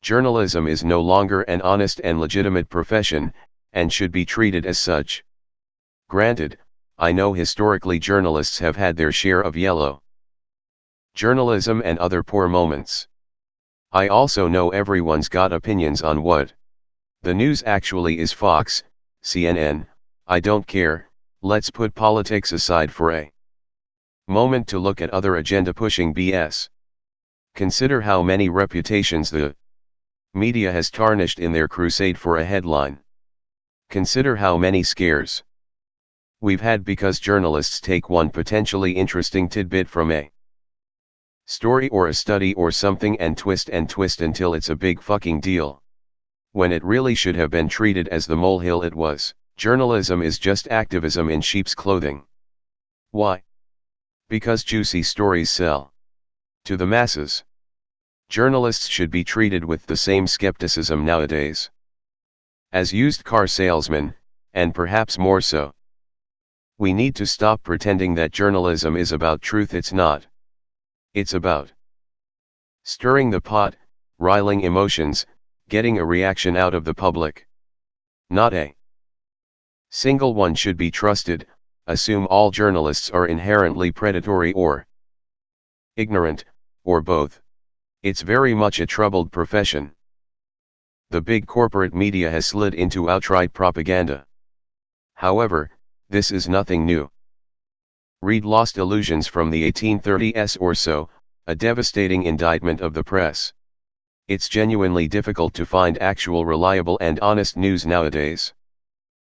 Journalism is no longer an honest and legitimate profession, and should be treated as such. Granted, I know historically journalists have had their share of yellow journalism and other poor moments. I also know everyone's got opinions on what the news actually is. Fox, CNN, I don't care. Let's put politics aside for a moment to look at other agenda-pushing BS. Consider how many reputations the media has tarnished in their crusade for a headline. Consider how many scares we've had because journalists take one potentially interesting tidbit from a story or a study or something and twist until it's a big fucking deal, when it really should have been treated as the molehill it was. Journalism is just activism in sheep's clothing. Why? Because juicy stories sell to the masses. Journalists should be treated with the same skepticism nowadays as used car salesmen, and perhaps more so. We need to stop pretending that journalism is about truth. It's not. It's about stirring the pot, riling emotions, getting a reaction out of the public. Not a single one should be trusted. Assume all journalists are inherently predatory or ignorant, or both. It's very much a troubled profession. The big corporate media has slid into outright propaganda. However, this is nothing new. Read Lost Illusions from the 1830s or so, a devastating indictment of the press. It's genuinely difficult to find actual reliable and honest news nowadays.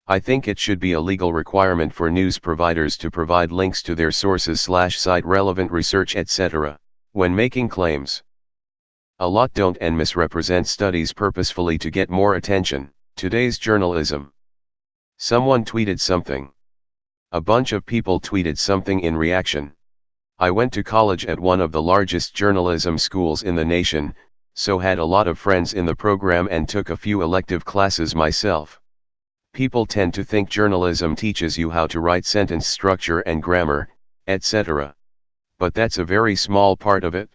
I think it should be a legal requirement for news providers to provide links to their sources/site relevant research etc. when making claims. A lot don't and misrepresent studies purposefully to get more attention. Today's journalism. Someone tweeted something. A bunch of people tweeted something in reaction. I went to college at one of the largest journalism schools in the nation, so had a lot of friends in the program and took a few elective classes myself. People tend to think journalism teaches you how to write sentence structure and grammar, etc. But that's a very small part of it.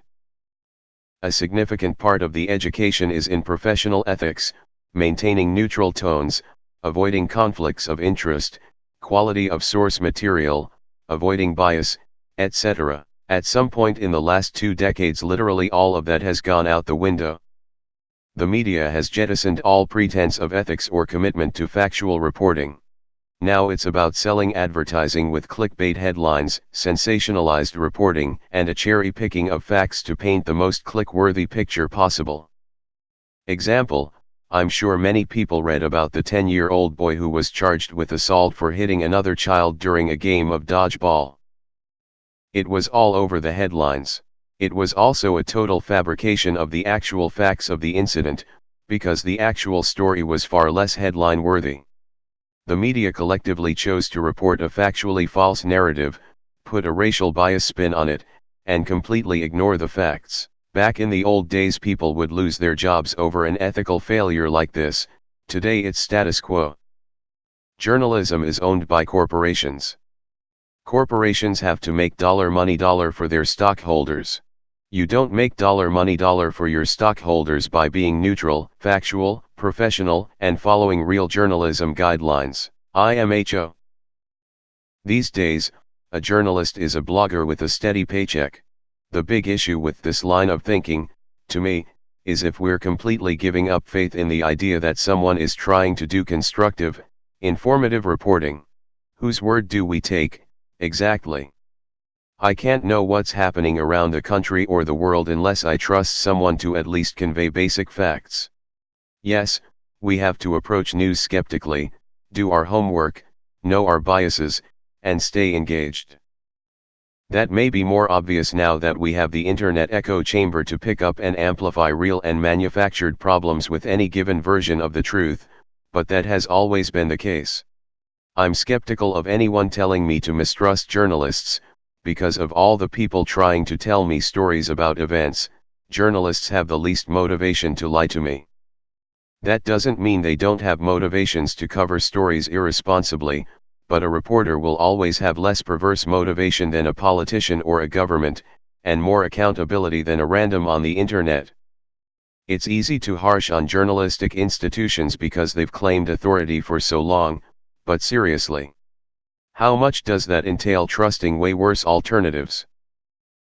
A significant part of the education is in professional ethics, maintaining neutral tones, avoiding conflicts of interest, quality of source material, avoiding bias, etc. At some point in the last 2 decades literally all of that has gone out the window. The media has jettisoned all pretense of ethics or commitment to factual reporting. Now it's about selling advertising with clickbait headlines, sensationalized reporting, and a cherry-picking of facts to paint the most click-worthy picture possible. Example, I'm sure many people read about the 10-year-old boy who was charged with assault for hitting another child during a game of dodgeball. It was all over the headlines. It was also a total fabrication of the actual facts of the incident, because the actual story was far less headline-worthy. The media collectively chose to report a factually false narrative, put a racial bias spin on it, and completely ignore the facts. Back in the old days people would lose their jobs over an ethical failure like this. Today it's status quo. Journalism is owned by corporations. Corporations have to make money for their stockholders. You don't make money for your stockholders by being neutral, factual, professional, and following real journalism guidelines. IMHO. These days, a journalist is a blogger with a steady paycheck. The big issue with this line of thinking, to me, is if we're completely giving up faith in the idea that someone is trying to do constructive, informative reporting. Whose word do we take, exactly? I can't know what's happening around the country or the world unless I trust someone to at least convey basic facts. Yes, we have to approach news skeptically, do our homework, know our biases, and stay engaged. That may be more obvious now that we have the internet echo chamber to pick up and amplify real and manufactured problems with any given version of the truth, but that has always been the case. I'm skeptical of anyone telling me to mistrust journalists, because of all the people trying to tell me stories about events. Journalists have the least motivation to lie to me. That doesn't mean they don't have motivations to cover stories irresponsibly, but a reporter will always have less perverse motivation than a politician or a government, and more accountability than a random on the internet. It's easy to harsh on journalistic institutions because they've claimed authority for so long, but seriously, how much does that entail trusting way worse alternatives?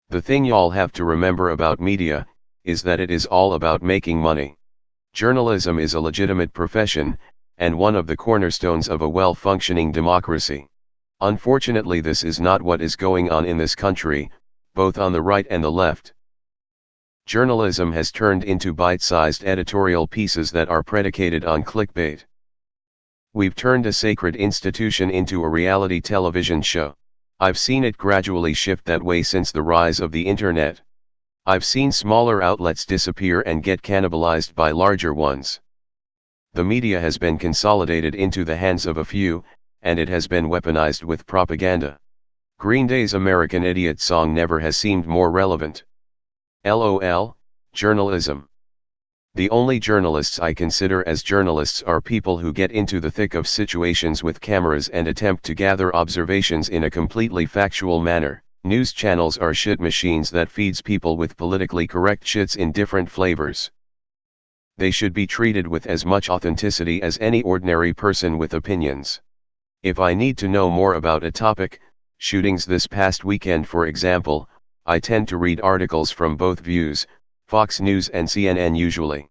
The thing y'all have to remember about media, is that it is all about making money. Journalism is a legitimate profession, and one of the cornerstones of a well-functioning democracy. Unfortunately, this is not what is going on in this country, both on the right and the left. Journalism has turned into bite-sized editorial pieces that are predicated on clickbait. We've turned a sacred institution into a reality television show. I've seen it gradually shift that way since the rise of the internet. I've seen smaller outlets disappear and get cannibalized by larger ones. The media has been consolidated into the hands of a few, and it has been weaponized with propaganda. Green Day's American Idiot song never has seemed more relevant. LOL, journalism. The only journalists I consider as journalists are people who get into the thick of situations with cameras and attempt to gather observations in a completely factual manner. News channels are shit machines that feeds people with politically correct shits in different flavors. They should be treated with as much authenticity as any ordinary person with opinions. If I need to know more about a topic, shootings this past weekend for example, I tend to read articles from both views, Fox News and CNN usually.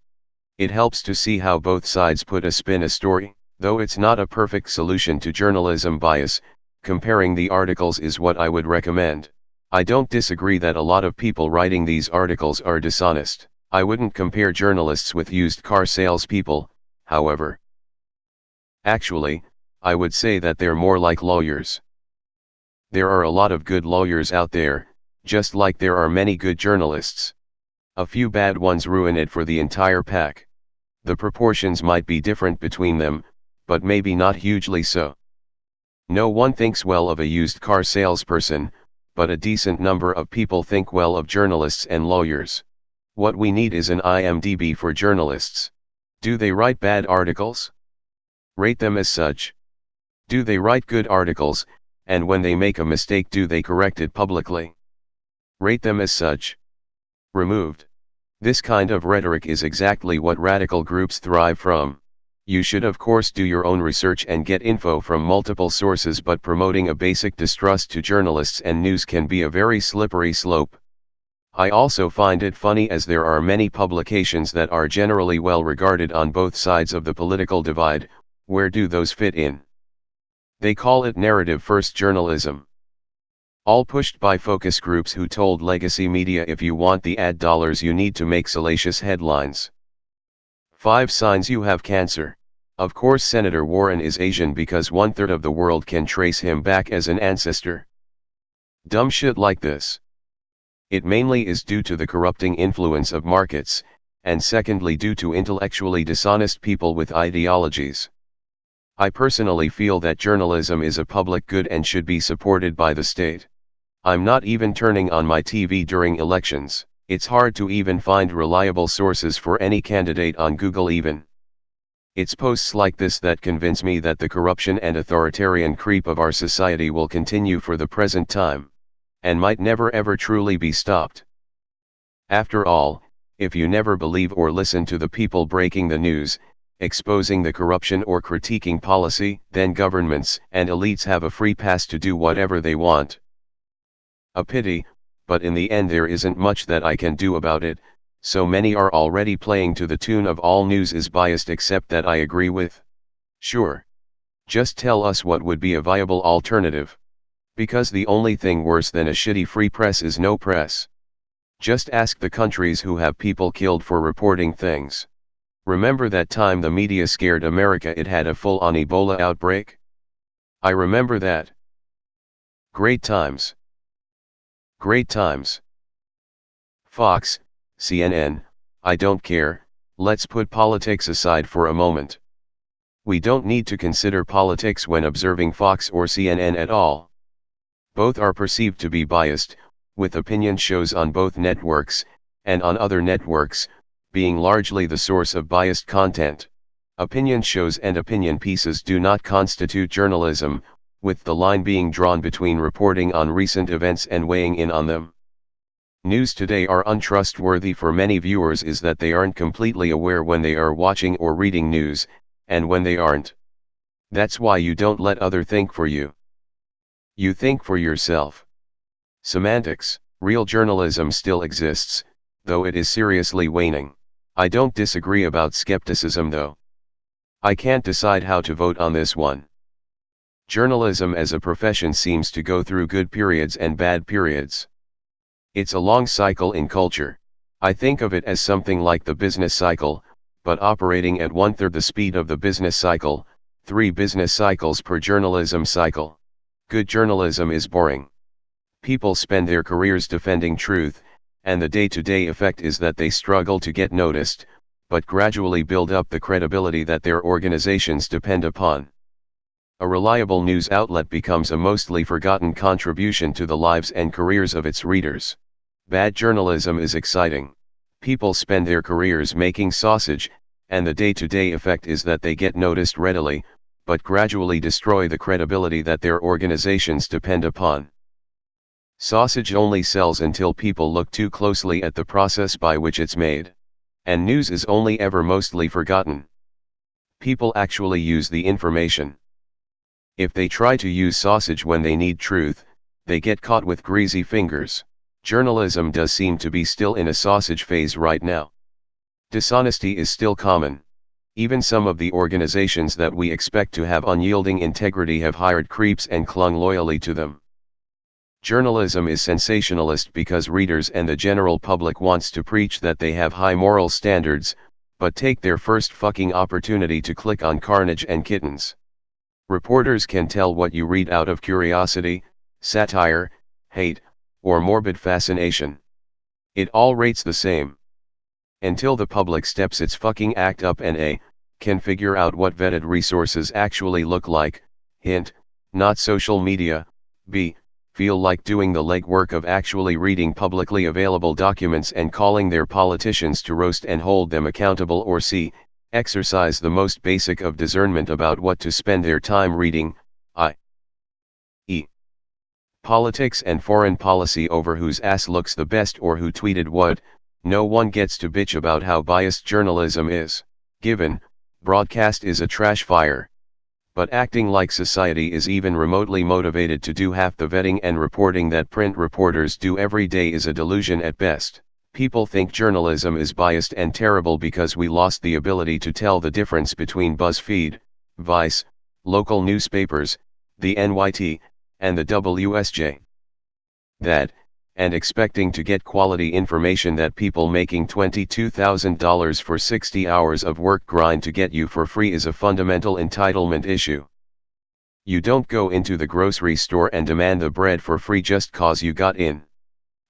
It helps to see how both sides put a spin a story, though it's not a perfect solution to journalism bias. Comparing the articles is what I would recommend. I don't disagree that a lot of people writing these articles are dishonest. I wouldn't compare journalists with used car salespeople, however. Actually, I would say that they're more like lawyers. There are a lot of good lawyers out there, just like there are many good journalists. A few bad ones ruin it for the entire pack. The proportions might be different between them, but maybe not hugely so. No one thinks well of a used car salesperson, but a decent number of people think well of journalists and lawyers. What we need is an IMDb for journalists. Do they write bad articles? Rate them as such. Do they write good articles, and when they make a mistake do they correct it publicly? Rate them as such. Removed. This kind of rhetoric is exactly what radical groups thrive from. You should of course do your own research and get info from multiple sources, but promoting a basic distrust to journalists and news can be a very slippery slope. I also find it funny as there are many publications that are generally well regarded on both sides of the political divide. Where do those fit in? They call it narrative-first journalism. All pushed by focus groups who told legacy media if you want the ad dollars you need to make salacious headlines. 5 signs you have cancer. Of course Senator Warren is Asian because 1/3 of the world can trace him back as an ancestor. Dumb shit like this. It mainly is due to the corrupting influence of markets, and secondly due to intellectually dishonest people with ideologies. I personally feel that journalism is a public good and should be supported by the state. I'm not even turning on my TV during elections. It's hard to even find reliable sources for any candidate on Google even. It's posts like this that convince me that the corruption and authoritarian creep of our society will continue for the present time, and might never ever truly be stopped. After all, if you never believe or listen to the people breaking the news, exposing the corruption or critiquing policy, then governments and elites have a free pass to do whatever they want. A pity, but in the end there isn't much that I can do about it. So many are already playing to the tune of all news is biased except that I agree with. Sure. Just tell us what would be a viable alternative. Because the only thing worse than a shitty free press is no press. Just ask the countries who have people killed for reporting things. Remember that time the media scared America it had a full-on Ebola outbreak? I remember that. Great times. Great times. Fox, CNN, I don't care. Let's put politics aside for a moment. We don't need to consider politics when observing Fox or CNN at all. Both are perceived to be biased, with opinion shows on both networks, and on other networks, being largely the source of biased content. Opinion shows and opinion pieces do not constitute journalism, with the line being drawn between reporting on recent events and weighing in on them. News today are untrustworthy for many viewers is that they aren't completely aware when they are watching or reading news, and when they aren't. That's why you don't let other think for you. You think for yourself. Semantics. Real journalism still exists, though it is seriously waning. I don't disagree about skepticism though. I can't decide how to vote on this one. Journalism as a profession seems to go through good periods and bad periods. It's a long cycle in culture. I think of it as something like the business cycle, but operating at 1/3 the speed of the business cycle, 3 business cycles per journalism cycle. Good journalism is boring. People spend their careers defending truth, and the day-to-day effect is that they struggle to get noticed, but gradually build up the credibility that their organizations depend upon. A reliable news outlet becomes a mostly forgotten contribution to the lives and careers of its readers. Bad journalism is exciting. People spend their careers making sausage, and the day-to-day effect is that they get noticed readily, but gradually destroy the credibility that their organizations depend upon. Sausage only sells until people look too closely at the process by which it's made. And news is only ever mostly forgotten. People actually use the information. If they try to use sausage when they need truth, they get caught with greasy fingers. Journalism does seem to be still in a sausage phase right now. Dishonesty is still common. Even some of the organizations that we expect to have unyielding integrity have hired creeps and clung loyally to them. Journalism is sensationalist because readers and the general public wants to preach that they have high moral standards, but take their first fucking opportunity to click on carnage and kittens. Reporters can tell what you read out of curiosity, satire, hate, or morbid fascination. It all rates the same. Until the public steps its fucking act up and can figure out what vetted resources actually look like, hint, not social media, feel like doing the legwork of actually reading publicly available documents and calling their politicians to roast and hold them accountable, or exercise the most basic of discernment about what to spend their time reading, i.e. politics and foreign policy over whose ass looks the best or who tweeted what. No one gets to bitch about how biased journalism is. Given, broadcast is a trash fire. But acting like society is even remotely motivated to do half the vetting and reporting that print reporters do every day is a delusion at best. People think journalism is biased and terrible because we lost the ability to tell the difference between BuzzFeed, Vice, local newspapers, the NYT, and the WSJ. That, and expecting to get quality information that people making $22,000 for 60 hours of work grind to get you for free is a fundamental entitlement issue. You don't go into the grocery store and demand the bread for free just cause you got in.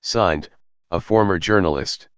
Signed, a former journalist.